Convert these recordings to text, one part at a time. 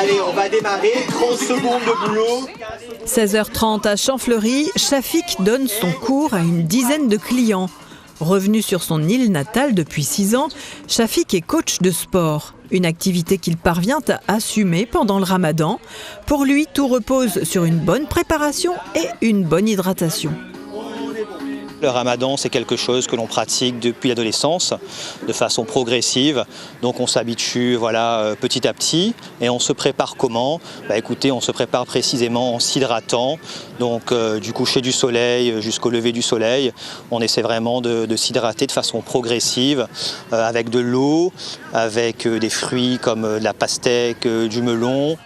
Allez, on va démarrer, 30 secondes de boulot. 16h30 à Champfleury, Chafik donne son cours à une dizaine de clients. Revenu sur son île natale depuis 6 ans, Chafik est coach de sport. Une activité qu'il parvient à assumer pendant le ramadan. Pour lui, tout repose sur une bonne préparation et une bonne hydratation. Le ramadan, c'est quelque chose que l'on pratique depuis l'adolescence, de façon progressive. Donc on s'habitue petit à petit. Et on se prépare comment ? Écoutez, on se prépare précisément en s'hydratant. Donc du coucher du soleil jusqu'au lever du soleil. On essaie vraiment de s'hydrater de façon progressive, avec de l'eau, avec des fruits comme de la pastèque, du melon.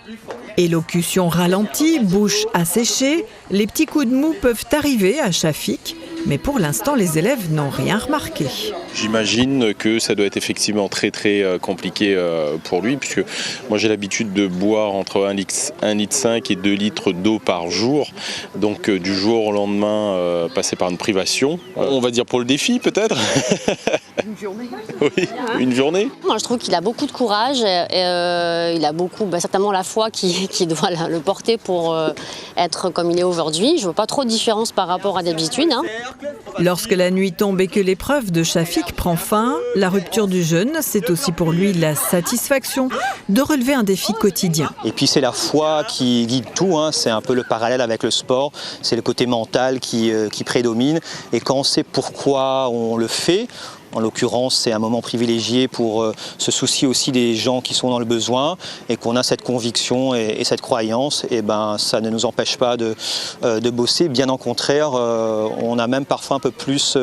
Élocution ralentie, bouche asséchée, les petits coups de mou peuvent arriver à Chafik. Mais pour l'instant, les élèves n'ont rien remarqué. J'imagine que ça doit être effectivement très compliqué pour lui, puisque moi j'ai l'habitude de boire entre 1,5 litre et 2 litres d'eau par jour. Donc du jour au lendemain, passer par une privation. On va dire pour le défi peut-être. Une journée. Oui, une journée. Moi, je trouve qu'il a beaucoup de courage. Il a beaucoup, certainement la foi qui doit le porter pour être comme il est aujourd'hui. Je ne vois pas trop de différence par rapport à d'habitude. Lorsque la nuit tombe et que l'épreuve de Chafik prend fin, la rupture du jeûne, c'est aussi pour lui la satisfaction de relever un défi quotidien. Et puis c'est la foi qui guide tout, c'est un peu le parallèle avec le sport, c'est le côté mental qui prédomine. Et quand on sait pourquoi on le fait, en l'occurrence, c'est un moment privilégié pour se soucier aussi des gens qui sont dans le besoin et qu'on a cette conviction et cette croyance, et ça ne nous empêche pas de bosser. Bien au contraire, on a même parfois un peu plus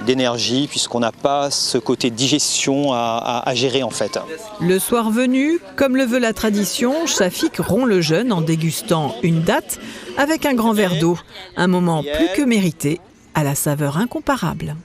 d'énergie puisqu'on n'a pas ce côté digestion à gérer en fait. Le soir venu, comme le veut la tradition, Chafik rompt le jeûne en dégustant une date avec un grand verre d'eau. Un moment plus que mérité, à la saveur incomparable.